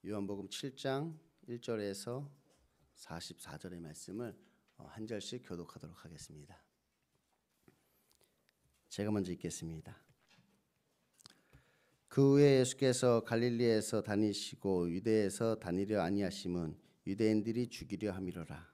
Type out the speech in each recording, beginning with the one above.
요한복음 7장 1절에서 44절의 말씀을 한 절씩 교독하도록 하겠습니다. 제가 먼저 읽겠습니다. 그 후에 예수께서 갈릴리에서 다니시고 유대에서 다니려 아니하심은 유대인들이 죽이려 함이로라.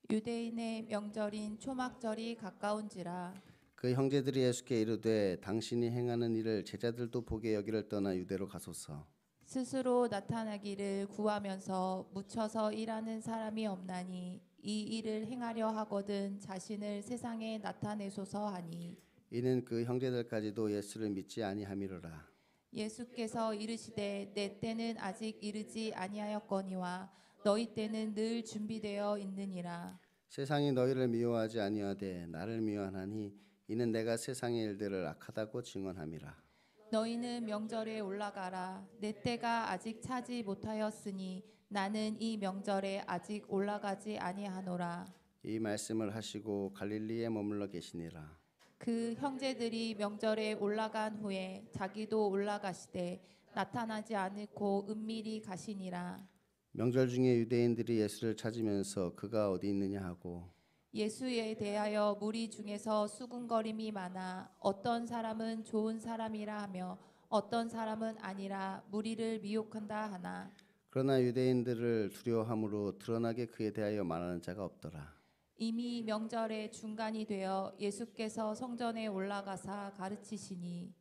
유대인의 명절인 초막절이 가까운지라. 그 형제들이 예수께 이르되 당신이 행하는 일을 제자들도 보게 여기를 떠나 유대로 가소서. 스스로 나타나기를 구하면서 묻혀서 일하는 사람이 없나니 이 일을 행하려 하거든 자신을 세상에 나타내소서 하니. 이는 그 형제들까지도 예수를 믿지 아니함이로라. 예수께서 이르시되 내 때는 아직 이르지 아니하였거니와 너희 때는 늘 준비되어 있느니라. 세상이 너희를 미워하지 아니하되 나를 미워하나니 이는 내가 세상의 일들을 악하다고 증언함이라. 너희는 명절에 올라가라. 내 때가 아직 차지 못하였으니 나는 이 명절에 아직 올라가지 아니하노라. 이 말씀을 하시고 갈릴리에 머물러 계시니라. 그 형제들이 명절에 올라간 후에 자기도 올라가시되 나타나지 않고 은밀히 가시니라. 명절 중에 유대인들이 예수를 찾으면서 그가 어디 있느냐 하고 예수에 대하여 무리 중에서 수군거림이 많아 어떤 사람은 좋은 사람이라 하며 어떤 사람은 아니라 무리를 미혹한다 하나. 그러나 유대인들을 두려워함으로 드러나게 그에 대하여 말하는 자가 없더라. 이미 명절의 중간이 되어 예수께서 성전에 올라가사 가르치시니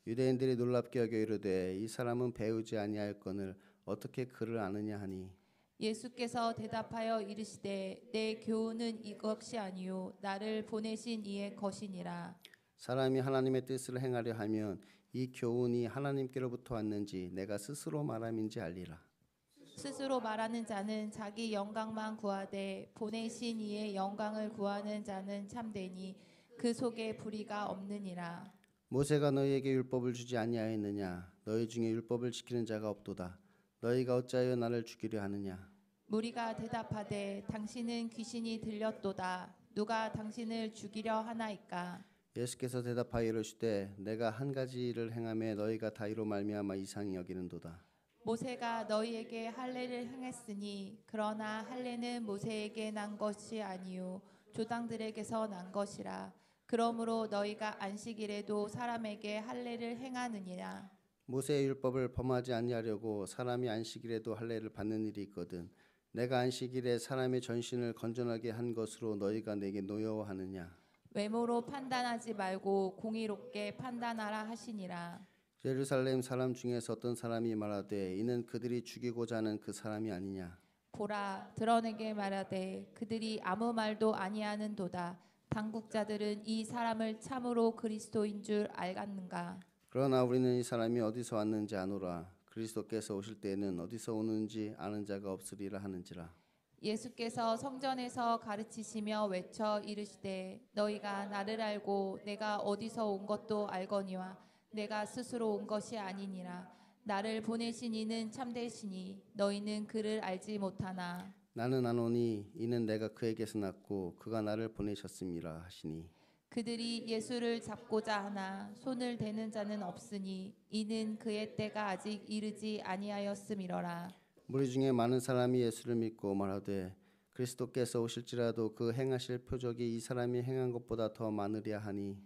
유대인들이 놀랍게 여겨 이르되 이 사람은 배우지 아니하였거늘 어떻게 그를 아느냐 하니 예수께서 대답하여 이르시되 내 교훈은 이것이 아니요 나를 보내신 이의 것이니라. 사람이 하나님의 뜻을 행하려 하면 이 교훈이 하나님께로부터 왔는지 내가 스스로 말함인지 알리라. 스스로 말하는 자는 자기 영광만 구하되 보내신 이의 영광을 구하는 자는 참되니 그 속에 불의가 없느니라. 모세가 너희에게 율법을 주지 아니하였느냐? 너희 중에 율법을 지키는 자가 없도다. 너희가 어찌하여 나를 죽이려 하느냐? 무리가 대답하되 당신은 귀신이 들렸도다. 누가 당신을 죽이려 하나이까? 예수께서 대답하여 이르시되 내가 한 가지 일을 행하매 너희가 다 이로 말미암아 이상히 여기는도다. 모세가 너희에게 할례를 행했으니 그러나 할례는 모세에게 난 것이 아니요 조상들에게서 난 것이라. 그러므로 너희가 안식일에도 사람에게 할례를 행하느니라. 모세의 율법을 범하지 아니하려고 사람이 안식일에도 할례를 받는 일이 있거든. 내가 안식일에 사람의 전신을 건전하게 한 것으로 너희가 내게 노여워하느냐? 외모로 판단하지 말고 공의롭게 판단하라 하시니라. 예루살렘 사람 중에서 어떤 사람이 말하되 이는 그들이 죽이고자 하는 그 사람이 아니냐? 보라 드러내게 말하되 그들이 아무 말도 아니하는도다. 당국자들은 이 사람을 참으로 그리스도인 줄 알겠는가? 그러나 우리는 이 사람이 어디서 왔는지 아노라. 그리스도께서 오실 때에는 어디서 오는지 아는 자가 없으리라 하는지라. 예수께서 성전에서 가르치시며 외쳐 이르시되 너희가 나를 알고 내가 어디서 온 것도 알거니와 내가 스스로 온 것이 아니니라. 나를 보내신 이는 참되시니 너희는 그를 알지 못하나 나는 아노니 이는 내가 그에게서 났고 그가 나를 보내셨음이라 하시니. 그들이 예수를 잡고자 하나 손을 대는 자는 없으니 이는 그의 때가 아직 이르지 아니하였음이로라. 무리 중에 많은 사람이 예수를 믿고 말하되 그리스도께서 오실지라도 그 행하실 표적이 이 사람이 행한 것보다 더 많으랴 하니.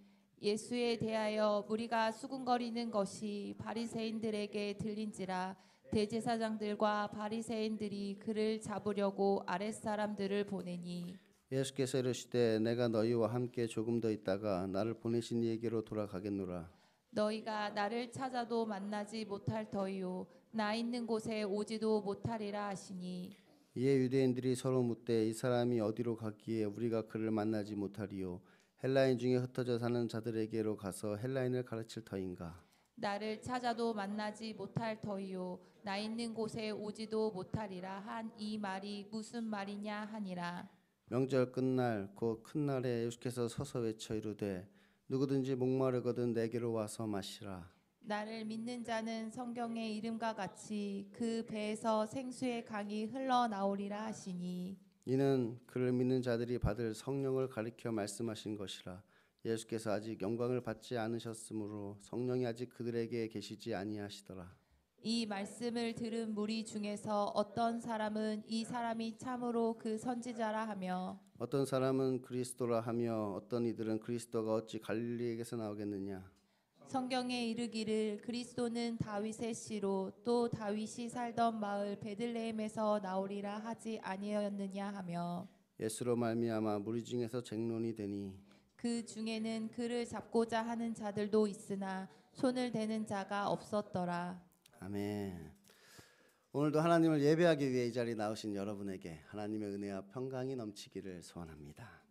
예수에 대하여 무리가 수군거리는 것이 바리새인들에게 들린지라. 대제사장들과 바리새인들이 그를 잡으려고 아랫사람들을 보내니 예수께서 이르시되 내가 너희와 함께 조금 더 있다가 나를 보내신 이에게로 돌아가겠노라. 너희가 나를 찾아도 만나지 못할 터이요 나 있는 곳에 오지도 못하리라 하시니. 이에 유대인들이 서로 묻되 이 사람이 어디로 가기에 우리가 그를 만나지 못하리요? 헬라인 중에 흩어져 사는 자들에게로 가서 헬라인을 가르칠 터인가? 나를 찾아도 만나지 못할 터이요 나 있는 곳에 오지도 못하리라 한 이 말이 무슨 말이냐 하니라. 명절 끝날 곧 큰 날에 예수께서 서서 외쳐 이르되 누구든지 목마르거든 내게로 와서 마시라. 나를 믿는 자는 성경의 이름과 같이 그 배에서 생수의 강이 흘러나오리라 하시니. 이는 그를 믿는 자들이 받을 성령을 가리켜 말씀하신 것이라. 예수께서 아직 영광을 받지 않으셨으므로 성령이 아직 그들에게 계시지 아니하시더라. 이 말씀을 들은 무리 중에서 어떤 사람은 이 사람이 참으로 그 선지자라 하며 어떤 사람은 그리스도라 하며 어떤 이들은 그리스도가 어찌 갈릴리에게서 나오겠느냐. 성경에 이르기를 그리스도는 다윗의 씨로 또 다윗이 살던 마을 베들레헴에서 나오리라 하지 아니하였느냐 하며 예수로 말미암아 무리 중에서 쟁론이 되니 그 중에는 그를 잡고자 하는 자들도 있으나 손을 대는 자가 없었더라. 아멘. 오늘도 하나님을 예배하기 위해 이 자리에 나오신 여러분에게 하나님의 은혜와 평강이 넘치기를 소원합니다.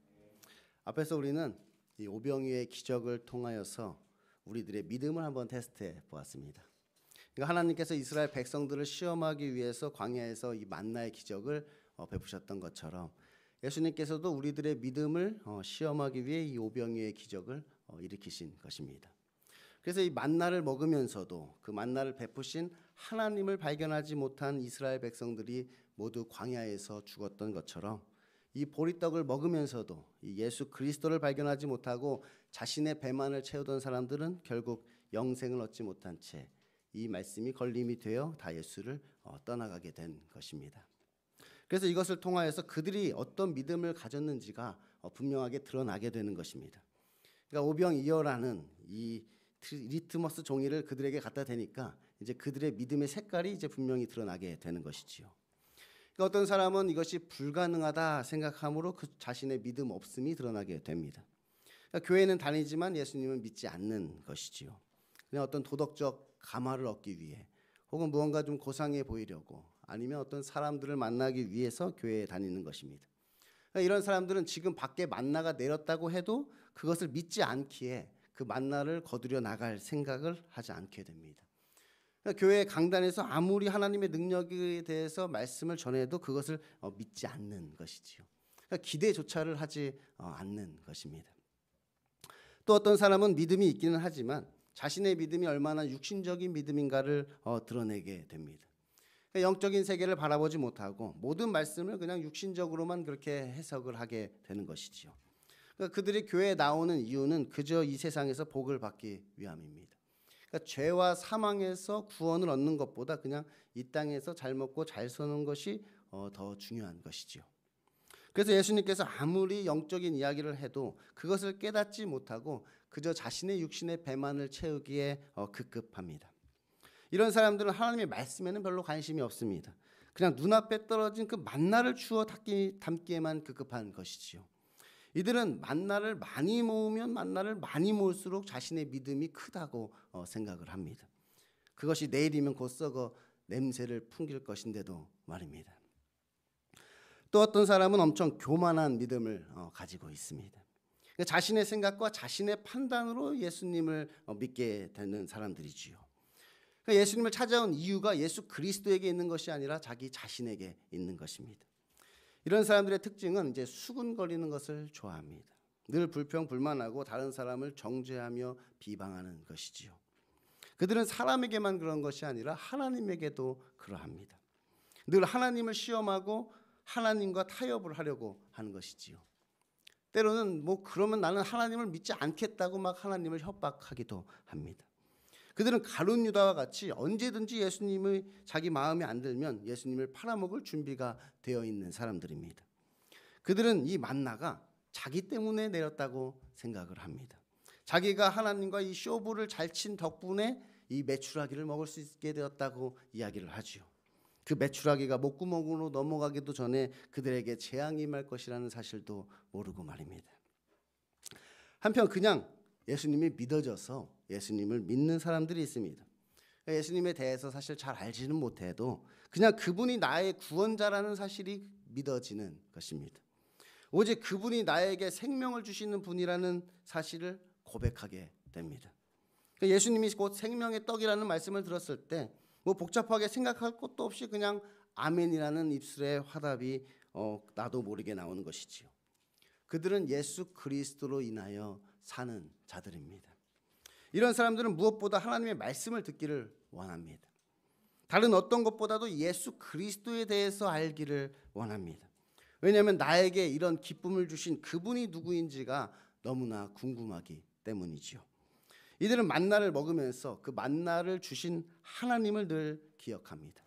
앞에서 우리는 이 오병이의 기적을 통하여서 우리들의 믿음을 한번 테스트해 보았습니다. 그러니까 하나님께서 이스라엘 백성들을 시험하기 위해서 광야에서 이 만나의 기적을 베푸셨던 것처럼 예수님께서도 우리들의 믿음을 시험하기 위해 이 오병이의 기적을 일으키신 것입니다. 그래서 이 만나를 먹으면서도 그 만나를 베푸신 하나님을 발견하지 못한 이스라엘 백성들이 모두 광야에서 죽었던 것처럼 이 보리떡을 먹으면서도 이 예수 그리스도를 발견하지 못하고 자신의 배만을 채우던 사람들은 결국 영생을 얻지 못한 채 이 말씀이 걸림이 되어 다 예수를 떠나가게 된 것입니다. 그래서 이것을 통하여서 그들이 어떤 믿음을 가졌는지가 분명하게 드러나게 되는 것입니다. 그러니까 오병이어라는 이 리트머스 종이를 그들에게 갖다 대니까 이제 그들의 믿음의 색깔이 이제 분명히 드러나게 되는 것이지요. 그러니까 어떤 사람은 이것이 불가능하다 생각함으로 그 자신의 믿음 없음이 드러나게 됩니다. 그러니까 교회는 다니지만 예수님은 믿지 않는 것이지요. 그냥 어떤 도덕적 감화를 얻기 위해 혹은 무언가 좀 고상해 보이려고 아니면 어떤 사람들을 만나기 위해서 교회에 다니는 것입니다. 그러니까 이런 사람들은 지금 밖에 만나가 내렸다고 해도 그것을 믿지 않기에 그 만나를 거두려 나갈 생각을 하지 않게 됩니다. 그러니까 교회 강단에서 아무리 하나님의 능력에 대해서 말씀을 전해도 그것을 믿지 않는 것이지요. 그러니까 기대조차를 하지 않는 것입니다. 또 어떤 사람은 믿음이 있기는 하지만 자신의 믿음이 얼마나 육신적인 믿음인가를 드러내게 됩니다. 그러니까 영적인 세계를 바라보지 못하고 모든 말씀을 그냥 육신적으로만 그렇게 해석을 하게 되는 것이지요. 그러니까 그들이 교회에 나오는 이유는 그저 이 세상에서 복을 받기 위함입니다. 그러니까 죄와 사망에서 구원을 얻는 것보다 그냥 이 땅에서 잘 먹고 잘 사는 것이 더 중요한 것이지요. 그래서 예수님께서 아무리 영적인 이야기를 해도 그것을 깨닫지 못하고 그저 자신의 육신의 배만을 채우기에 급급합니다. 이런 사람들은 하나님의 말씀에는 별로 관심이 없습니다. 그냥 눈앞에 떨어진 그 만나를 주워 담기에만 급급한 것이지요. 이들은 만나를 많이 모으면 만나를 많이 모을수록 자신의 믿음이 크다고 생각을 합니다. 그것이 내일이면 곧 썩어 냄새를 풍길 것인데도 말입니다. 또 어떤 사람은 엄청 교만한 믿음을 가지고 있습니다. 자신의 생각과 자신의 판단으로 예수님을 믿게 되는 사람들이지요. 예수님을 찾아온 이유가 예수 그리스도에게 있는 것이 아니라 자기 자신에게 있는 것입니다. 이런 사람들의 특징은 이제 수군거리는 것을 좋아합니다. 늘 불평불만하고 다른 사람을 정죄하며 비방하는 것이지요. 그들은 사람에게만 그런 것이 아니라 하나님에게도 그러합니다. 늘 하나님을 시험하고 하나님과 타협을 하려고 하는 것이지요. 때로는 그러면 나는 하나님을 믿지 않겠다고 막 하나님을 협박하기도 합니다. 그들은 가룟 유다와 같이 언제든지 예수님의 자기 마음에 안 들면 예수님을 팔아먹을 준비가 되어 있는 사람들입니다. 그들은 이 만나가 자기 때문에 내렸다고 생각을 합니다. 자기가 하나님과 이 쇼부를 잘 친 덕분에 이 메추라기를 먹을 수 있게 되었다고 이야기를 하지요. 그 메추라기가 목구멍으로 넘어가기도 전에 그들에게 재앙이 임할 것이라는 사실도 모르고 말입니다. 한편 그냥 예수님이 믿어져서 예수님을 믿는 사람들이 있습니다. 예수님에 대해서 사실 잘 알지는 못해도 그냥 그분이 나의 구원자라는 사실이 믿어지는 것입니다. 오직 그분이 나에게 생명을 주시는 분이라는 사실을 고백하게 됩니다. 예수님이 곧 생명의 떡이라는 말씀을 들었을 때 복잡하게 생각할 것도 없이 그냥 아멘이라는 입술의 화답이 나도 모르게 나오는 것이지요. 그들은 예수 그리스도로 인하여 사는 자들입니다. 이런 사람들은 무엇보다 하나님의 말씀을 듣기를 원합니다. 다른 어떤 것보다도 예수 그리스도에 대해서 알기를 원합니다. 왜냐하면 나에게 이런 기쁨을 주신 그분이 누구인지가 너무나 궁금하기 때문이지요. 이들은 만나를 먹으면서 그 만나를 주신 하나님을 늘 기억합니다.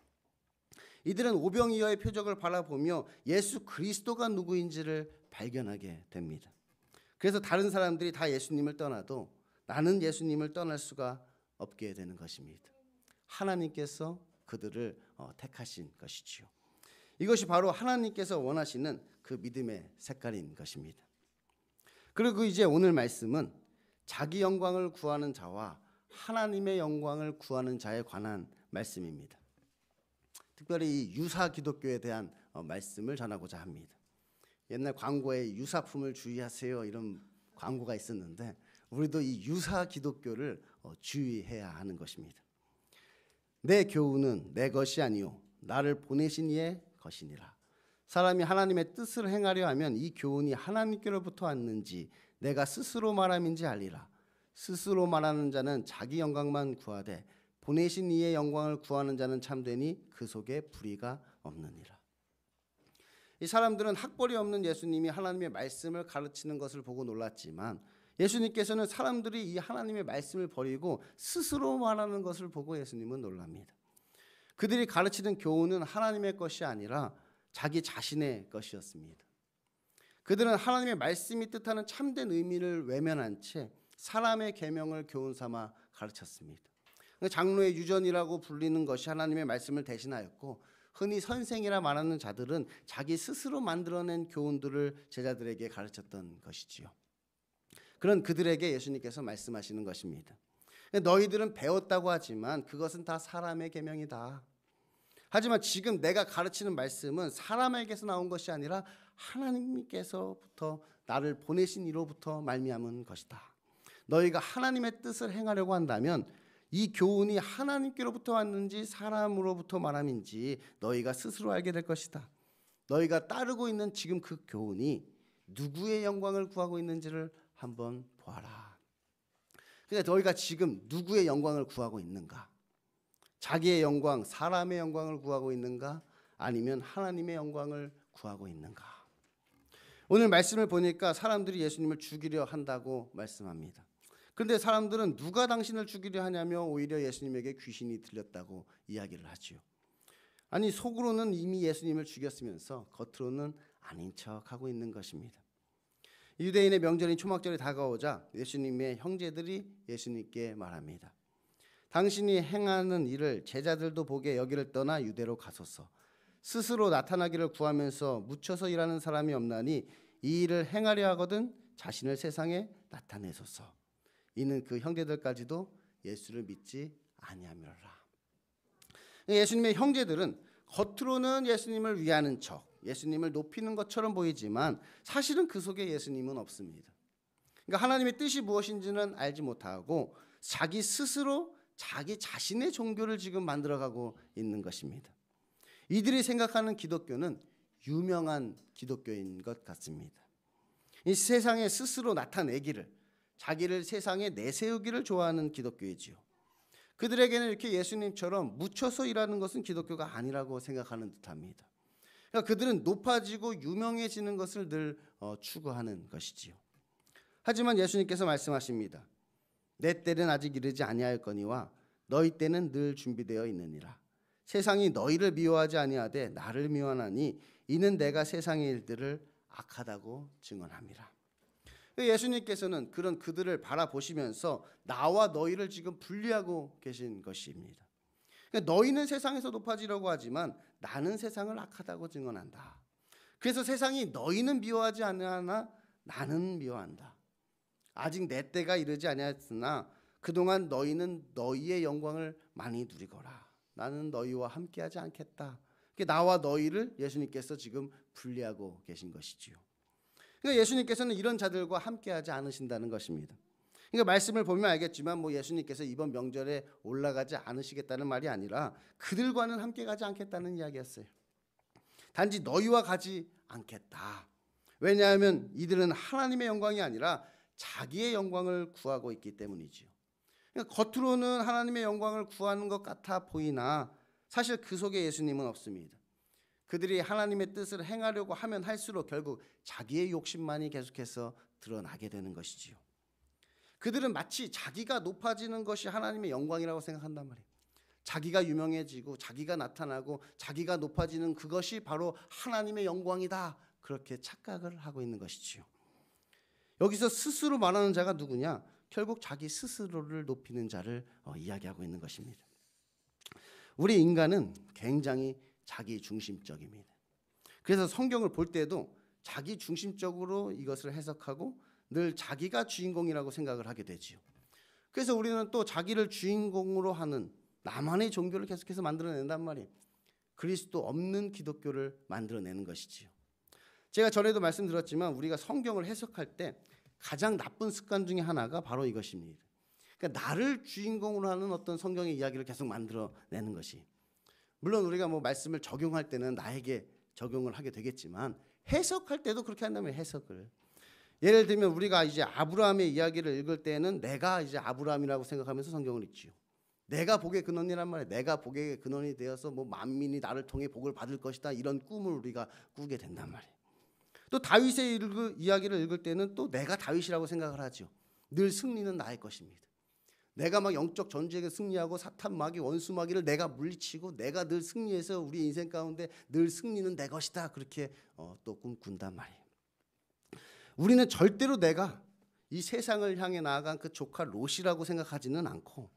이들은 오병이어의 표적을 바라보며 예수 그리스도가 누구인지를 발견하게 됩니다. 그래서 다른 사람들이 다 예수님을 떠나도 나는 예수님을 떠날 수가 없게 되는 것입니다. 하나님께서 그들을 택하신 것이지요. 이것이 바로 하나님께서 원하시는 그 믿음의 색깔인 것입니다. 그리고 이제 오늘 말씀은 자기 영광을 구하는 자와 하나님의 영광을 구하는 자에 관한 말씀입니다. 특별히 이 유사 기독교에 대한 말씀을 전하고자 합니다. 옛날 광고에 유사품을 주의하세요 이런 광고가 있었는데 우리도 이 유사 기독교를 주의해야 하는 것입니다. 내 교훈은 내 것이 아니요 나를 보내신 이의 것이니라. 사람이 하나님의 뜻을 행하려 하면 이 교훈이 하나님께로부터 왔는지 내가 스스로 말함인지 알리라. 스스로 말하는 자는 자기 영광만 구하되 보내신 이의 영광을 구하는 자는 참되니 그 속에 불의가 없느니라. 이 사람들은 학벌이 없는 예수님이 하나님의 말씀을 가르치는 것을 보고 놀랐지만 예수님께서는 사람들이 이 하나님의 말씀을 버리고 스스로 말하는 것을 보고 예수님은 놀랍니다. 그들이 가르치는 교훈은 하나님의 것이 아니라 자기 자신의 것이었습니다. 그들은 하나님의 말씀이 뜻하는 참된 의미를 외면한 채 사람의 계명을 교훈 삼아 가르쳤습니다. 장로의 유전이라고 불리는 것이 하나님의 말씀을 대신하였고 흔히 선생이라 말하는 자들은 자기 스스로 만들어낸 교훈들을 제자들에게 가르쳤던 것이지요. 그런 그들에게 예수님께서 말씀하시는 것입니다. 너희들은 배웠다고 하지만 그것은 다 사람의 계명이다. 하지만 지금 내가 가르치는 말씀은 사람에게서 나온 것이 아니라 하나님께서부터 나를 보내신 이로부터 말미암은 것이다. 너희가 하나님의 뜻을 행하려고 한다면 이 교훈이 하나님께로부터 왔는지 사람으로부터 말함인지 너희가 스스로 알게 될 것이다. 너희가 따르고 있는 지금 그 교훈이 누구의 영광을 구하고 있는지를 한번 보아라. 그러니까 너희가 지금 누구의 영광을 구하고 있는가? 자기의 영광, 사람의 영광을 구하고 있는가? 아니면 하나님의 영광을 구하고 있는가? 오늘 말씀을 보니까 사람들이 예수님을 죽이려 한다고 말씀합니다. 그런데 사람들은 누가 당신을 죽이려 하냐며 오히려 예수님에게 귀신이 들렸다고 이야기를 하지요. 아니 속으로는 이미 예수님을 죽였으면서 겉으로는 아닌 척하고 있는 것입니다. 유대인의 명절인 초막절이 다가오자 예수님의 형제들이 예수님께 말합니다. 당신이 행하는 일을 제자들도 보게 여기를 떠나 유대로 가소서. 스스로 나타나기를 구하면서 묻혀서 일하는 사람이 없나니 이 일을 행하려 하거든 자신을 세상에 나타내소서. 이는 그 형제들까지도 예수를 믿지 아니하미로라. 예수님의 형제들은 겉으로는 예수님을 위하는 척, 예수님을 높이는 것처럼 보이지만 사실은 그 속에 예수님은 없습니다. 그러니까 하나님의 뜻이 무엇인지는 알지 못하고 자기 스스로 자기 자신의 종교를 지금 만들어가고 있는 것입니다. 이들이 생각하는 기독교는 유명한 기독교인 것 같습니다. 이 세상에 스스로 나타내기를, 자기를 세상에 내세우기를 좋아하는 기독교이지요. 그들에게는 이렇게 예수님처럼 묻혀서 일하는 것은 기독교가 아니라고 생각하는 듯합니다. 그러니까 그들은 높아지고 유명해지는 것을 늘 추구하는 것이지요. 하지만 예수님께서 말씀하십니다. 내 때는 아직 이르지 아니하였거니와 너희 때는 늘 준비되어 있느니라. 세상이 너희를 미워하지 아니하되 나를 미워하나니 이는 내가 세상의 일들을 악하다고 증언함이라. 예수님께서는 그런 그들을 바라보시면서 나와 너희를 지금 분리하고 계신 것입니다. 그러니까 너희는 세상에서 높아지려고 하지만 나는 세상을 악하다고 증언한다. 그래서 세상이 너희는 미워하지 않으나 나는 미워한다. 아직 내 때가 이르지 아니하였으나 그동안 너희는 너희의 영광을 많이 누리거라. 나는 너희와 함께하지 않겠다. 나와 너희를 예수님께서 지금 분리하고 계신 것이지요. 그러니까 예수님께서는 이런 자들과 함께하지 않으신다는 것입니다. 그러니까 말씀을 보면 알겠지만 예수님께서 이번 명절에 올라가지 않으시겠다는 말이 아니라 그들과는 함께 가지 않겠다는 이야기였어요. 단지 너희와 가지 않겠다. 왜냐하면 이들은 하나님의 영광이 아니라 자기의 영광을 구하고 있기 때문이지요. 그러니까 겉으로는 하나님의 영광을 구하는 것 같아 보이나 사실 그 속에 예수님은 없습니다. 그들이 하나님의 뜻을 행하려고 하면 할수록 결국 자기의 욕심만이 계속해서 드러나게 되는 것이지요. 그들은 마치 자기가 높아지는 것이 하나님의 영광이라고 생각한단 말이에요. 자기가 유명해지고 자기가 나타나고 자기가 높아지는 그것이 바로 하나님의 영광이다. 그렇게 착각을 하고 있는 것이지요. 여기서 스스로 말하는 자가 누구냐? 결국 자기 스스로를 높이는 자를 이야기하고 있는 것입니다. 우리 인간은 굉장히 자기 중심적입니다. 그래서 성경을 볼 때도 자기 중심적으로 이것을 해석하고 늘 자기가 주인공이라고 생각을 하게 되지요. 그래서 우리는 또 자기를 주인공으로 하는 나만의 종교를 계속해서 만들어낸단 말이에요. 그리스도 없는 기독교를 만들어내는 것이지요. 제가 전에도 말씀드렸지만 우리가 성경을 해석할 때 가장 나쁜 습관 중에 하나가 바로 이것입니다. 그러니까 나를 주인공으로 하는 어떤 성경의 이야기를 계속 만들어내는 것이, 물론 우리가 뭐 말씀을 적용할 때는 나에게 적용을 하게 되겠지만 해석할 때도 그렇게 한다면 해석을, 예를 들면 우리가 이제 아브라함의 이야기를 읽을 때는 내가 이제 아브라함이라고 생각하면서 성경을 읽지요. 내가 복의 근원이란 말이에요. 내가 복의 근원이 되어서 뭐 만민이 나를 통해 복을 받을 것이다, 이런 꿈을 우리가 꾸게 된단 말이에요. 또 다윗의 이야기를 읽을 때는 또 내가 다윗이라고 생각을 하죠. 늘 승리는 나의 것입니다. 내가 막 영적 전쟁에 승리하고 사탄 마귀 원수 마귀를 내가 물리치고 내가 늘 승리해서 우리 인생 가운데 늘 승리는 내 것이다, 그렇게 또 꿈꾼단 말이에요. 우리는 절대로 내가 이 세상을 향해 나아간 그 조카 롯이라고 생각하지는 않고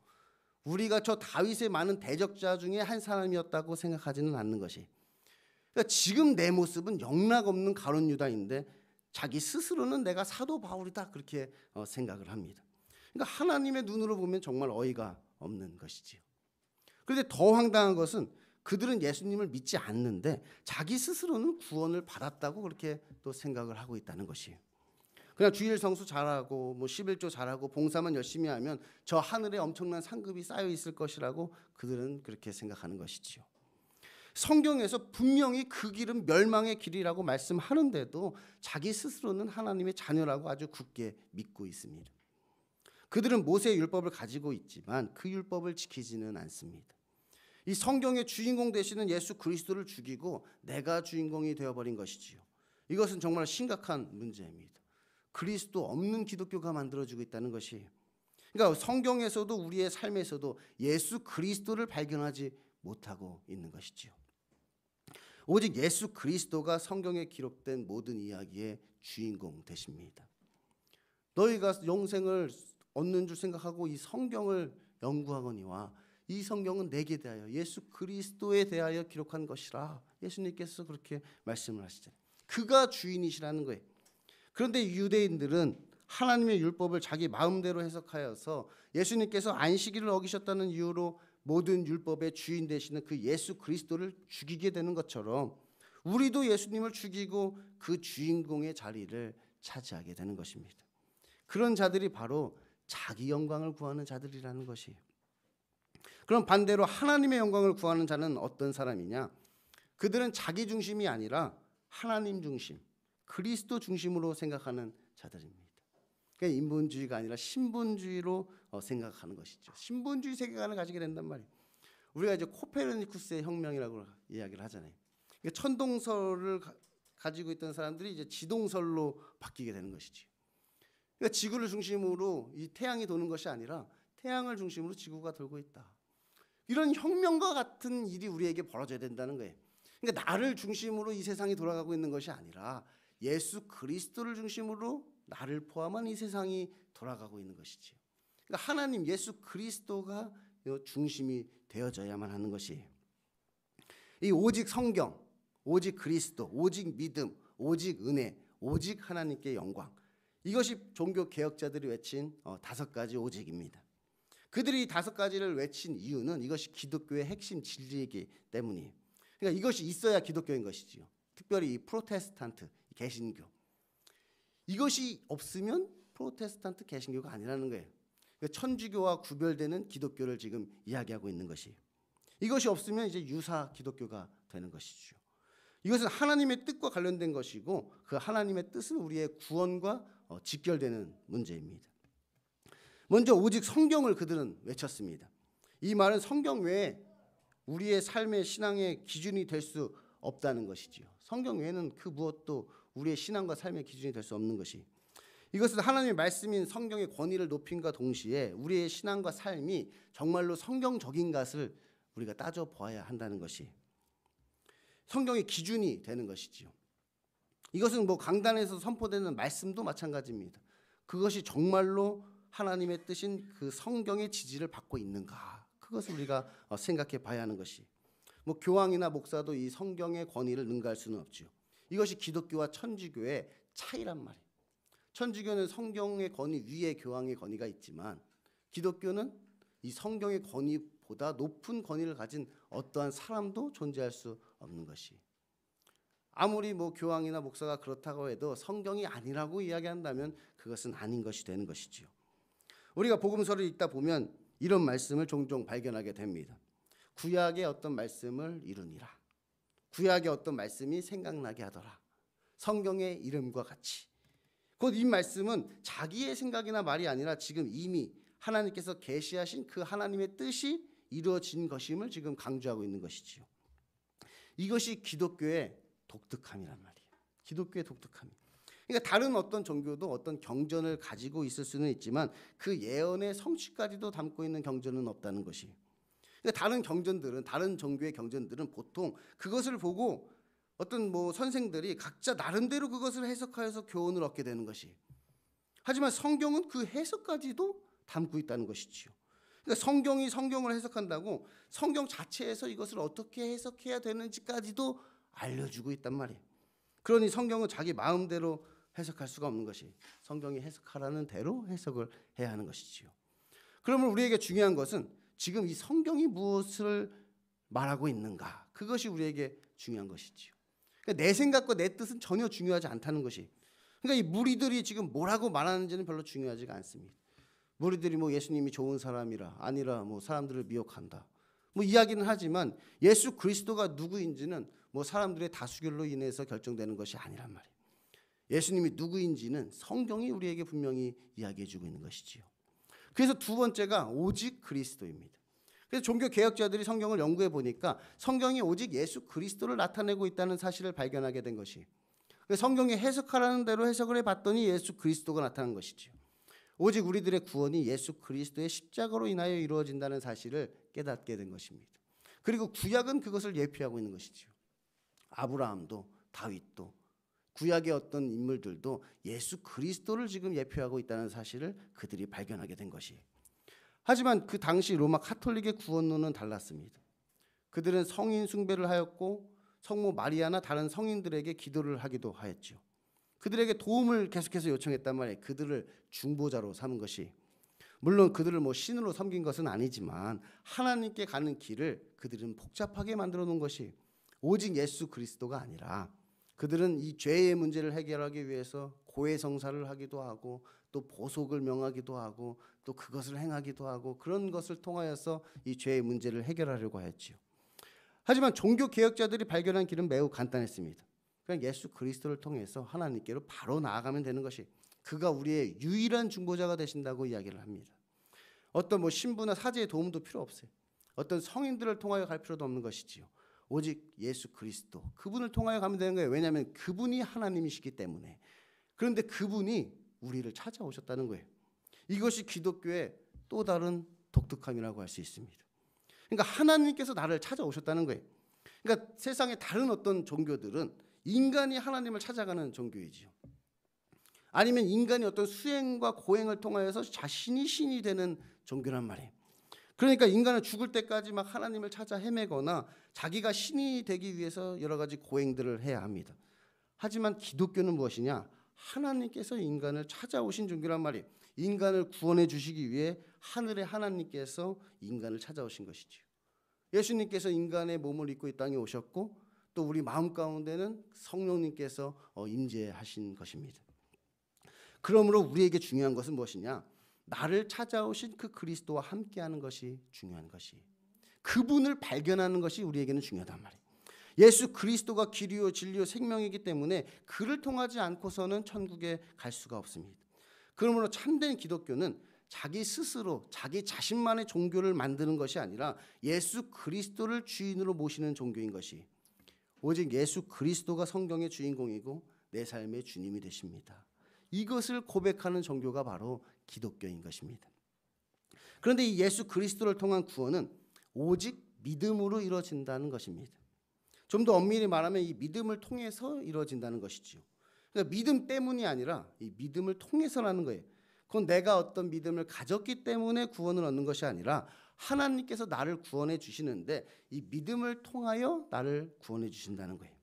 우리가 저 다윗의 많은 대적자 중에 한 사람이었다고 생각하지는 않는 것이, 그러니까 지금 내 모습은 영락없는 가룟 유다인데 자기 스스로는 내가 사도 바울이다, 그렇게 생각을 합니다. 그러니까 하나님의 눈으로 보면 정말 어이가 없는 것이지요. 그런데 더 황당한 것은 그들은 예수님을 믿지 않는데 자기 스스로는 구원을 받았다고 그렇게 또 생각을 하고 있다는 것이에요. 그냥 주일 성수 잘하고 뭐 11조 잘하고 봉사만 열심히 하면 저 하늘에 엄청난 상급이 쌓여 있을 것이라고 그들은 그렇게 생각하는 것이지요. 성경에서 분명히 그 길은 멸망의 길이라고 말씀하는데도 자기 스스로는 하나님의 자녀라고 아주 굳게 믿고 있습니다. 그들은 모세의 율법을 가지고 있지만 그 율법을 지키지는 않습니다. 이 성경의 주인공 되시는 예수 그리스도를 죽이고 내가 주인공이 되어버린 것이지요. 이것은 정말 심각한 문제입니다. 그리스도 없는 기독교가 만들어지고 있다는 것이, 그러니까 성경에서도 우리의 삶에서도 예수 그리스도를 발견하지 못하고 있는 것이지요. 오직 예수 그리스도가 성경에 기록된 모든 이야기의 주인공 되십니다. 너희가 영생을 얻는 줄 생각하고 이 성경을 연구하거니와 이 성경은 내게 대하여 예수 그리스도에 대하여 기록한 것이라, 예수님께서 그렇게 말씀을 하시잖아요. 그가 주인이시라는 거예요. 그런데 유대인들은 하나님의 율법을 자기 마음대로 해석하여서 예수님께서 안식일을 어기셨다는 이유로 모든 율법의 주인 되시는 그 예수 그리스도를 죽이게 되는 것처럼 우리도 예수님을 죽이고 그 주인공의 자리를 차지하게 되는 것입니다. 그런 자들이 바로 자기 영광을 구하는 자들이라는 것이에요. 그럼 반대로 하나님의 영광을 구하는 자는 어떤 사람이냐? 그들은 자기 중심이 아니라 하나님 중심, 그리스도 중심으로 생각하는 자들입니다. 그러니까 인본주의가 아니라 신본주의로 생각하는 것이죠. 신본주의 세계관을 가지게 된단 말이에요. 우리가 이제 코페르니쿠스의 혁명이라고 이야기를 하잖아요. 그러니까 천동설을 가지고 있던 사람들이 이제 지동설로 바뀌게 되는 것이죠. 그러니까 지구를 중심으로 이 태양이 도는 것이 아니라 태양을 중심으로 지구가 돌고 있다. 이런 혁명과 같은 일이 우리에게 벌어져야 된다는 거예요. 그러니까 나를 중심으로 이 세상이 돌아가고 있는 것이 아니라 예수 그리스도를 중심으로 나를 포함한 이 세상이 돌아가고 있는 것이지요. 그러니까 하나님 예수 그리스도가 중심이 되어져야만 하는 것이에요. 이 오직 성경, 오직 그리스도, 오직 믿음, 오직 은혜, 오직 하나님께 영광, 이것이 종교 개혁자들이 외친 5가지 오직입니다. 그들이 이 5가지를 외친 이유는 이것이 기독교의 핵심 진리이기 때문이에요. 그러니까 이것이 있어야 기독교인 것이지요. 특별히 이 프로테스탄트, 개신교, 이것이 없으면 프로테스탄트 개신교가 아니라는 거예요. 그러니까 천주교와 구별되는 기독교를 지금 이야기하고 있는 것이에요. 이것이 없으면 이제 유사 기독교가 되는 것이죠. 이것은 하나님의 뜻과 관련된 것이고 그 하나님의 뜻은 우리의 구원과 직결되는 문제입니다. 먼저 오직 성경을 그들은 외쳤습니다. 이 말은 성경 외에 우리의 삶의 신앙의 기준이 될 수 없다는 것이지요. 성경 외에는 그 무엇도 우리의 신앙과 삶의 기준이 될 수 없는 것이, 이것은 하나님의 말씀인 성경의 권위를 높임과 동시에 우리의 신앙과 삶이 정말로 성경적인 것을 우리가 따져보아야 한다는 것이 성경의 기준이 되는 것이지요. 이것은 뭐 강단에서 선포되는 말씀도 마찬가지입니다. 그것이 정말로 하나님의 뜻인 그 성경의 지지를 받고 있는가, 그것을 우리가 생각해 봐야 하는 것이, 뭐 교황이나 목사도 이 성경의 권위를 능가할 수는 없죠. 이것이 기독교와 천주교의 차이란 말이에요. 천주교는 성경의 권위 위에 교황의 권위가 있지만 기독교는 이 성경의 권위보다 높은 권위를 가진 어떠한 사람도 존재할 수 없는 것이, 아무리 뭐 교황이나 목사가 그렇다고 해도 성경이 아니라고 이야기한다면 그것은 아닌 것이 되는 것이지요. 우리가 복음서를 읽다 보면 이런 말씀을 종종 발견하게 됩니다. 구약의 어떤 말씀을 이루니라. 구약의 어떤 말씀이 생각나게 하더라. 성경의 이름과 같이. 곧 이 말씀은 자기의 생각이나 말이 아니라 지금 이미 하나님께서 계시하신 그 하나님의 뜻이 이루어진 것임을 지금 강조하고 있는 것이지요. 이것이 기독교의 독특함이란 말이에요. 기독교의 독특함. 그러니까 다른 어떤 종교도 어떤 경전을 가지고 있을 수는 있지만 그 예언의 성취까지도 담고 있는 경전은 없다는 것이. 그러니까 다른 경전들은, 다른 종교의 경전들은 보통 그것을 보고 어떤 뭐 선생들이 각자 나름대로 그것을 해석하여서 교훈을 얻게 되는 것이. 하지만 성경은 그 해석까지도 담고 있다는 것이지요. 그러니까 성경이 성경을 해석한다고 성경 자체에서 이것을 어떻게 해석해야 되는지까지도 알려주고 있단 말이에요. 그러니 성경은 자기 마음대로 해석할 수가 없는 것이, 성경이 해석하라는 대로 해석을 해야 하는 것이지요. 그러면 우리에게 중요한 것은 지금 이 성경이 무엇을 말하고 있는가, 그것이 우리에게 중요한 것이지요. 그러니까 내 생각과 내 뜻은 전혀 중요하지 않다는 것이. 그러니까 이 무리들이 지금 뭐라고 말하는지는 별로 중요하지가 않습니다. 무리들이 뭐 예수님이 좋은 사람이라, 아니라 뭐 사람들을 미혹한다, 뭐 이야기는 하지만 예수 그리스도가 누구인지는 뭐 사람들의 다수결로 인해서 결정되는 것이 아니란 말이에요. 예수님이 누구인지는 성경이 우리에게 분명히 이야기해 주고 있는 것이지요. 그래서 두 번째가 오직 그리스도입니다. 그래서 종교 개혁자들이 성경을 연구해 보니까 성경이 오직 예수 그리스도를 나타내고 있다는 사실을 발견하게 된 것이, 성경이 해석하라는 대로 해석을 해봤더니 예수 그리스도가 나타난 것이지요. 오직 우리들의 구원이 예수 그리스도의 십자가로 인하여 이루어진다는 사실을 깨닫게 된 것입니다. 그리고 구약은 그것을 예표하고 있는 것이지요. 아브라함도 다윗도 구약의 어떤 인물들도 예수 그리스도를 지금 예표하고 있다는 사실을 그들이 발견하게 된 것이. 하지만 그 당시 로마 카톨릭의 구원론은 달랐습니다. 그들은 성인 숭배를 하였고 성모 마리아나 다른 성인들에게 기도를 하기도 하였죠. 그들에게 도움을 계속해서 요청했단 말이에요. 그들을 중보자로 삼은 것이. 물론 그들을 뭐 신으로 섬긴 것은 아니지만 하나님께 가는 길을 그들은 복잡하게 만들어 놓은 것이, 오직 예수 그리스도가 아니라 그들은 이 죄의 문제를 해결하기 위해서 고해성사를 하기도 하고 또 보속을 명하기도 하고 또 그것을 행하기도 하고 그런 것을 통하여서 이 죄의 문제를 해결하려고 했지요. 하지만 종교 개혁자들이 발견한 길은 매우 간단했습니다. 그냥 예수 그리스도를 통해서 하나님께로 바로 나아가면 되는 것이, 그가 우리의 유일한 중보자가 되신다고 이야기를 합니다. 어떤 뭐 신부나 사제의 도움도 필요 없어요. 어떤 성인들을 통하여 갈 필요도 없는 것이지요. 오직 예수 그리스도, 그분을 통하여 가면 되는 거예요. 왜냐하면 그분이 하나님이시기 때문에. 그런데 그분이 우리를 찾아오셨다는 거예요. 이것이 기독교의 또 다른 독특함이라고 할 수 있습니다. 그러니까 하나님께서 나를 찾아오셨다는 거예요. 그러니까 세상의 다른 어떤 종교들은 인간이 하나님을 찾아가는 종교이지요. 아니면 인간이 어떤 수행과 고행을 통하여서 자신이 신이 되는 종교란 말이에요. 그러니까 인간은 죽을 때까지 막 하나님을 찾아 헤매거나 자기가 신이 되기 위해서 여러 가지 고행들을 해야 합니다. 하지만 기독교는 무엇이냐? 하나님께서 인간을 찾아오신 종교란 말이에요. 인간을 구원해 주시기 위해 하늘의 하나님께서 인간을 찾아오신 것이지요. 예수님께서 인간의 몸을 입고 이 땅에 오셨고 또 우리 마음 가운데는 성령님께서 임재하신 것입니다. 그러므로 우리에게 중요한 것은 무엇이냐? 나를 찾아오신 그 그리스도와 함께하는 것이 중요한 것이, 그분을 발견하는 것이 우리에게는 중요하단 말이에요. 예수 그리스도가 길이요 진리요 생명이기 때문에 그를 통하지 않고서는 천국에 갈 수가 없습니다. 그러므로 참된 기독교는 자기 스스로 자기 자신만의 종교를 만드는 것이 아니라 예수 그리스도를 주인으로 모시는 종교인 것이, 오직 예수 그리스도가 성경의 주인공이고 내 삶의 주님이 되십니다. 이것을 고백하는 종교가 바로 기독교인 것입니다. 그런데 이 예수 그리스도를 통한 구원은 오직 믿음으로 이루어진다는 것입니다. 좀 더 엄밀히 말하면 이 믿음을 통해서 이루어진다는 것이지요. 그러니까 믿음 때문이 아니라 이 믿음을 통해서라는 거예요. 그건 내가 어떤 믿음을 가졌기 때문에 구원을 얻는 것이 아니라 하나님께서 나를 구원해 주시는데 이 믿음을 통하여 나를 구원해 주신다는 거예요.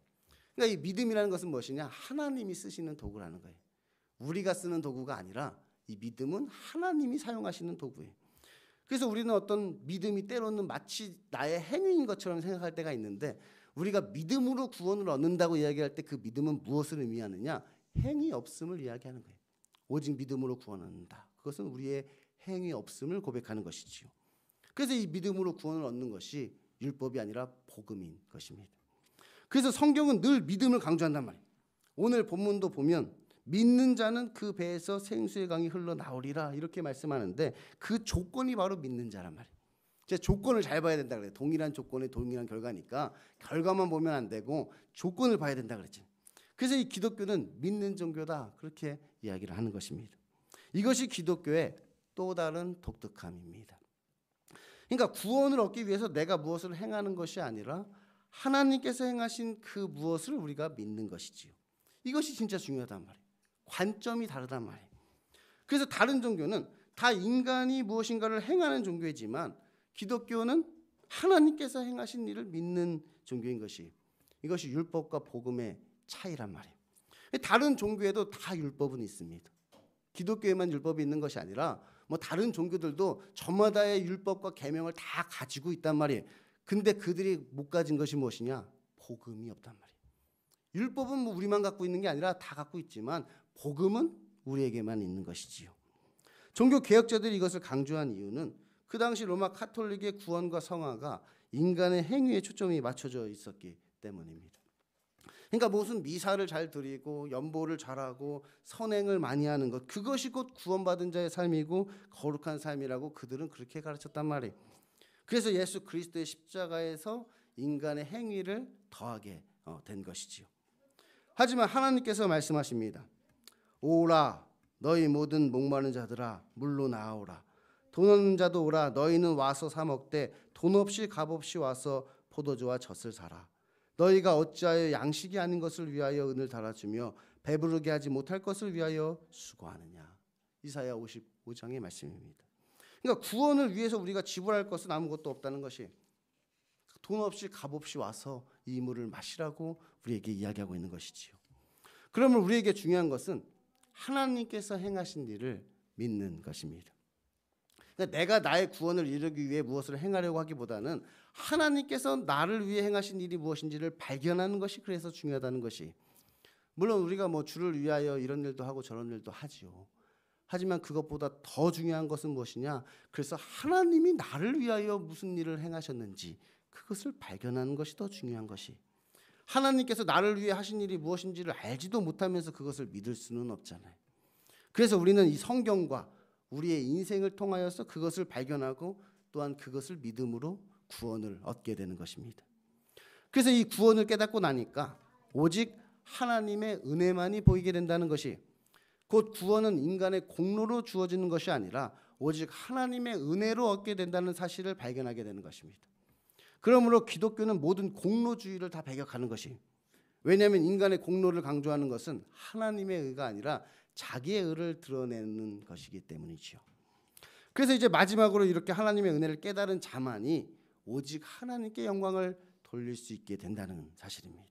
그러니까 이 믿음이라는 것은 무엇이냐? 하나님이 쓰시는 도구라는 거예요. 우리가 쓰는 도구가 아니라 이 믿음은 하나님이 사용하시는 도구예요. 그래서 우리는 어떤 믿음이 때로는 마치 나의 행위인 것처럼 생각할 때가 있는데, 우리가 믿음으로 구원을 얻는다고 이야기할 때 그 믿음은 무엇을 의미하느냐? 행위 없음을 이야기하는 거예요. 오직 믿음으로 구원을 얻는다. 그것은 우리의 행위 없음을 고백하는 것이지요. 그래서 이 믿음으로 구원을 얻는 것이 율법이 아니라 복음인 것입니다. 그래서 성경은 늘 믿음을 강조한단 말이에요. 오늘 본문도 보면 믿는 자는 그 배에서 생수의 강이 흘러나오리라 이렇게 말씀하는데, 그 조건이 바로 믿는 자란 말이에요. 제 조건을 잘 봐야 된다 그래요. 동일한 조건에 동일한 결과니까 결과만 보면 안 되고 조건을 봐야 된다 그랬지. 그래서 이 기독교는 믿는 종교다 그렇게 이야기를 하는 것입니다. 이것이 기독교의 또 다른 독특함입니다. 그러니까 구원을 얻기 위해서 내가 무엇을 행하는 것이 아니라 하나님께서 행하신 그 무엇을 우리가 믿는 것이지요. 이것이 진짜 중요하단 말이에요. 관점이 다르단 말이에요. 그래서 다른 종교는 다 인간이 무엇인가를 행하는 종교이지만 기독교는 하나님께서 행하신 일을 믿는 종교인 것이, 이것이 율법과 복음의 차이란 말이에요. 다른 종교에도 다 율법은 있습니다. 기독교에만 율법이 있는 것이 아니라 뭐 다른 종교들도 저마다의 율법과 계명을 다 가지고 있단 말이에요. 근데 그들이 못 가진 것이 무엇이냐? 복음이 없단 말이에요. 율법은 뭐 우리만 갖고 있는 게 아니라 다 갖고 있지만 복음은 우리에게만 있는 것이지요. 종교 개혁자들이 이것을 강조한 이유는 그 당시 로마 카톨릭의 구원과 성화가 인간의 행위에 초점이 맞춰져 있었기 때문입니다. 그러니까 무슨 미사를 잘 드리고 연보를 잘하고 선행을 많이 하는 것, 그것이 곧 구원받은 자의 삶이고 거룩한 삶이라고 그들은 그렇게 가르쳤단 말이에요. 그래서 예수 그리스도의 십자가에서 인간의 행위를 더하게 된 것이지요. 하지만 하나님께서 말씀하십니다. 오라 너희 모든 목마른 자들아 물로 나아오라. 돈 없는 자도 오라. 너희는 와서 사 먹되 돈 없이 값 없이 와서 포도주와 젖을 사라. 너희가 어찌하여 양식이 아닌 것을 위하여 은을 달아주며 배부르게 하지 못할 것을 위하여 수고하느냐. 이사야 55장의 말씀입니다. 그러니까 구원을 위해서 우리가 지불할 것은 아무것도 없다는 것이, 돈 없이 값 없이 와서 이 물을 마시라고 우리에게 이야기하고 있는 것이지요. 그러면 우리에게 중요한 것은 하나님께서 행하신 일을 믿는 것입니다. 그러니까 내가 나의 구원을 이루기 위해 무엇을 행하려고 하기보다는 하나님께서 나를 위해 행하신 일이 무엇인지를 발견하는 것이 그래서 중요하다는 것이, 물론 우리가 뭐 주를 위하여 이런 일도 하고 저런 일도 하지요. 하지만 그것보다 더 중요한 것은 무엇이냐? 그래서 하나님이 나를 위하여 무슨 일을 행하셨는지 그것을 발견하는 것이 더 중요한 것이, 하나님께서 나를 위해 하신 일이 무엇인지를 알지도 못하면서 그것을 믿을 수는 없잖아요. 그래서 우리는 이 성경과 우리의 인생을 통하여서 그것을 발견하고 또한 그것을 믿음으로 구원을 얻게 되는 것입니다. 그래서 이 구원을 깨닫고 나니까 오직 하나님의 은혜만이 보이게 된다는 것이, 곧 구원은 인간의 공로로 주어지는 것이 아니라 오직 하나님의 은혜로 얻게 된다는 사실을 발견하게 되는 것입니다. 그러므로 기독교는 모든 공로주의를 다 배격하는 것이, 왜냐하면 인간의 공로를 강조하는 것은 하나님의 의가 아니라 자기의 의를 드러내는 것이기 때문이지요. 그래서 이제 마지막으로 이렇게 하나님의 은혜를 깨달은 자만이 오직 하나님께 영광을 돌릴 수 있게 된다는 사실입니다.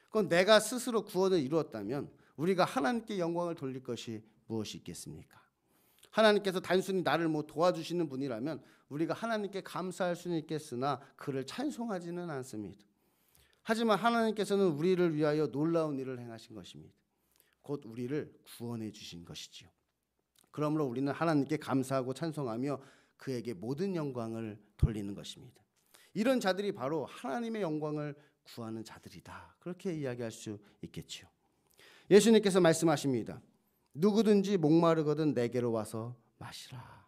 그건 내가 스스로 구원을 이루었다면 우리가 하나님께 영광을 돌릴 것이 무엇이 있겠습니까? 하나님께서 단순히 나를 뭐 도와주시는 분이라면 우리가 하나님께 감사할 수는 있겠으나 그를 찬송하지는 않습니다. 하지만 하나님께서는 우리를 위하여 놀라운 일을 행하신 것입니다. 곧 우리를 구원해 주신 것이지요. 그러므로 우리는 하나님께 감사하고 찬송하며 그에게 모든 영광을 돌리는 것입니다. 이런 자들이 바로 하나님의 영광을 구하는 자들이다. 그렇게 이야기할 수 있겠지요. 예수님께서 말씀하십니다. 누구든지 목마르거든 내게로 와서 마시라.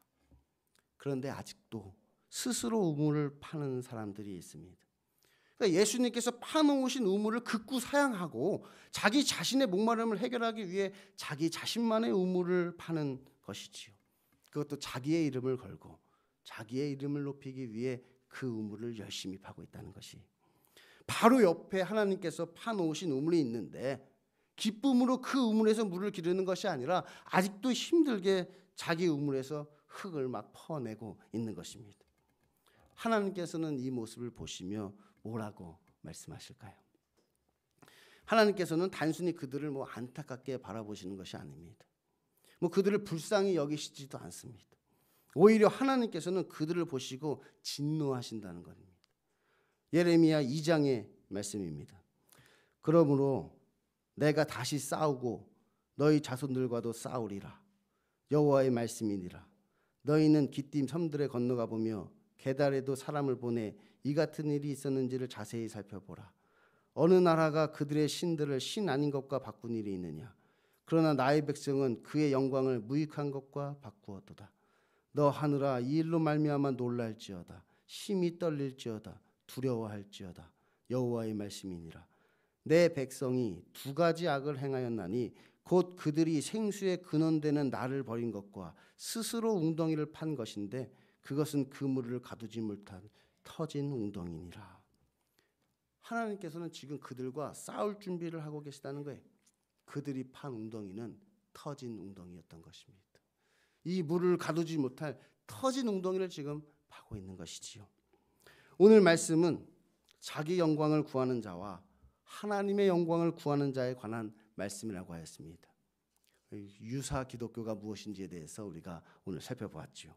그런데 아직도 스스로 우물을 파는 사람들이 있습니다. 그러니까 예수님께서 파놓으신 의무를 극구 사양하고 자기 자신의 목마름을 해결하기 위해 자기 자신만의 의무를 파는 것이지요. 그것도 자기의 이름을 걸고 자기의 이름을 높이기 위해 그 의무를 열심히 파고 있다는 것이, 바로 옆에 하나님께서 파놓으신 우물이 있는데 기쁨으로 그 우물에서 물을 기르는 것이 아니라 아직도 힘들게 자기 우물에서 흙을 막 퍼내고 있는 것입니다. 하나님께서는 이 모습을 보시며 뭐라고 말씀하실까요? 하나님께서는 단순히 그들을 안타깝게 바라보시는 것이 아닙니다. 그들을 불쌍히 여기시지도 않습니다. 오히려 하나님께서는 그들을 보시고 진노하신다는 겁니다. 예레미야 2장의 말씀입니다. 그러므로 내가 다시 싸우고 너희 자손들과도 싸우리라. 여호와의 말씀이니라. 너희는 기띔 섬들에 건너가 보며 게달에도 사람을 보내 이 같은 일이 있었는지를 자세히 살펴보라. 어느 나라가 그들의 신들을 신 아닌 것과 바꾼 일이 있느냐. 그러나 나의 백성은 그의 영광을 무익한 것과 바꾸었도다. 너 하늘아, 이 일로 말미암아 놀랄지어다. 심히 떨릴지어다. 두려워할지어다. 여호와의 말씀이니라. 내 백성이 두 가지 악을 행하였나니 곧 그들이 생수의 근원되는 나를 버린 것과 스스로 웅덩이를 판 것인데 그것은 그물을 가두지 못한 터진 웅덩이니라. 하나님께서는 지금 그들과 싸울 준비를 하고 계시다는 거예요. 그들이 판 웅덩이는 터진 웅덩이였던 것입니다. 이 물을 가두지 못할 터진 웅덩이를 지금 파고 있는 것이지요. 오늘 말씀은 자기 영광을 구하는 자와 하나님의 영광을 구하는 자에 관한 말씀이라고 하였습니다. 유사 기독교가 무엇인지에 대해서 우리가 오늘 살펴보았지요.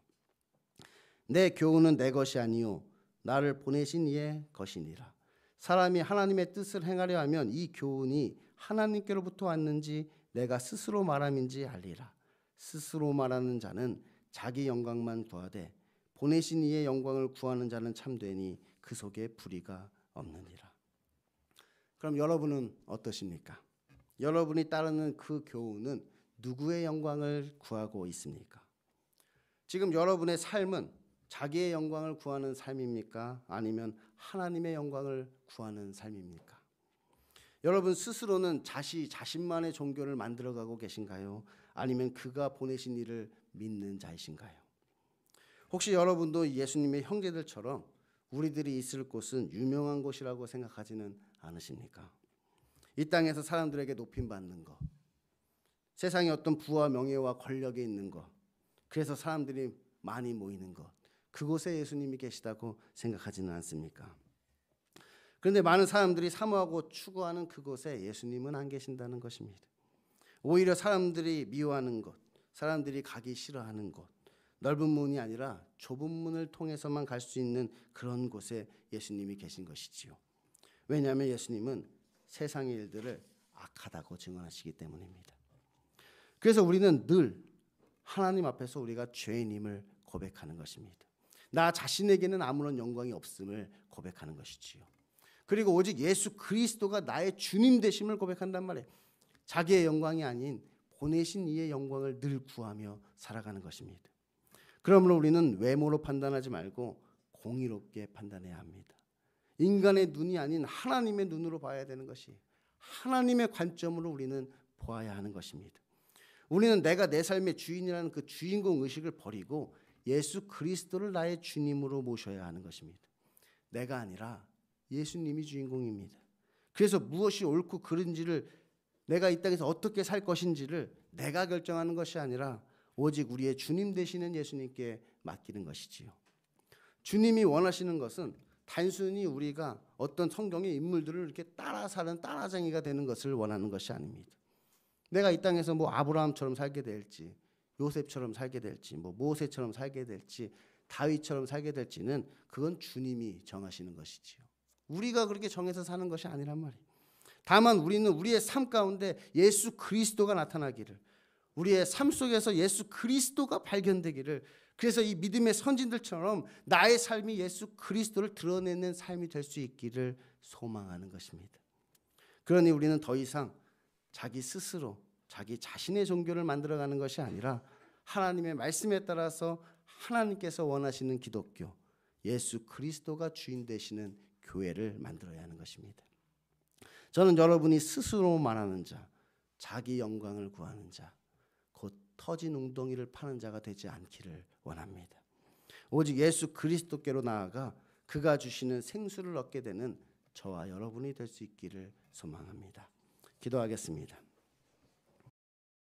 내 교훈은 내 것이 아니요 나를 보내신 이의 것이니라. 사람이 하나님의 뜻을 행하려 하면 이 교훈이 하나님께로부터 왔는지 내가 스스로 말함인지 알리라. 스스로 말하는 자는 자기 영광만 구하되 보내신 이의 영광을 구하는 자는 참되니 그 속에 불의가 없느니라. 그럼 여러분은 어떠십니까? 여러분이 따르는 그 교훈은 누구의 영광을 구하고 있습니까? 지금 여러분의 삶은 자기의 영광을 구하는 삶입니까? 아니면 하나님의 영광을 구하는 삶입니까? 여러분 스스로는 자신만의 종교를 만들어가고 계신가요? 아니면 그가 보내신 이를 믿는 자이신가요? 혹시 여러분도 예수님의 형제들처럼 우리들이 있을 곳은 유명한 곳이라고 생각하지는 않으십니까? 이 땅에서 사람들에게 높임받는 것, 세상에 어떤 부와 명예와 권력이 있는 것, 그래서 사람들이 많이 모이는 것, 그곳에 예수님이 계시다고 생각하지는 않습니까? 그런데 많은 사람들이 사모하고 추구하는 그곳에 예수님은 안 계신다는 것입니다. 오히려 사람들이 미워하는 곳, 사람들이 가기 싫어하는 곳, 넓은 문이 아니라 좁은 문을 통해서만 갈 수 있는 그런 곳에 예수님이 계신 것이지요. 왜냐하면 예수님은 세상의 일들을 악하다고 증언하시기 때문입니다. 그래서 우리는 늘 하나님 앞에서 우리가 죄인임을 고백하는 것입니다. 나 자신에게는 아무런 영광이 없음을 고백하는 것이지요. 그리고 오직 예수 그리스도가 나의 주님 되심을 고백한단 말이에요. 자기의 영광이 아닌 보내신 이의 영광을 늘 구하며 살아가는 것입니다. 그러므로 우리는 외모로 판단하지 말고 공의롭게 판단해야 합니다. 인간의 눈이 아닌 하나님의 눈으로 봐야 되는 것이, 하나님의 관점으로 우리는 보아야 하는 것입니다. 우리는 내가 내 삶의 주인이라는 그 주인공 의식을 버리고 예수 그리스도를 나의 주님으로 모셔야 하는 것입니다. 내가 아니라 예수님이 주인공입니다. 그래서 무엇이 옳고 그른지를, 내가 이 땅에서 어떻게 살 것인지를 내가 결정하는 것이 아니라 오직 우리의 주님 되시는 예수님께 맡기는 것이지요. 주님이 원하시는 것은 단순히 우리가 어떤 성경의 인물들을 이렇게 따라 사는 따라쟁이가 되는 것을 원하는 것이 아닙니다. 내가 이 땅에서 아브라함처럼 살게 될지, 요셉처럼 살게 될지, 모세처럼 살게 될지, 다윗처럼 살게 될지는 그건 주님이 정하시는 것이지요. 우리가 그렇게 정해서 사는 것이 아니란 말이에요. 다만 우리는 우리의 삶 가운데 예수 그리스도가 나타나기를, 우리의 삶 속에서 예수 그리스도가 발견되기를, 그래서 이 믿음의 선진들처럼 나의 삶이 예수 그리스도를 드러내는 삶이 될 수 있기를 소망하는 것입니다. 그러니 우리는 더 이상 자기 스스로 자기 자신의 종교를 만들어가는 것이 아니라 하나님의 말씀에 따라서 하나님께서 원하시는 기독교, 예수 그리스도가 주인 되시는 교회를 만들어야 하는 것입니다. 저는 여러분이 스스로 말하는 자, 자기 영광을 구하는 자, 곧 터진 웅덩이를 파는 자가 되지 않기를 원합니다. 오직 예수 그리스도께로 나아가 그가 주시는 생수를 얻게 되는 저와 여러분이 될 수 있기를 소망합니다. 기도하겠습니다.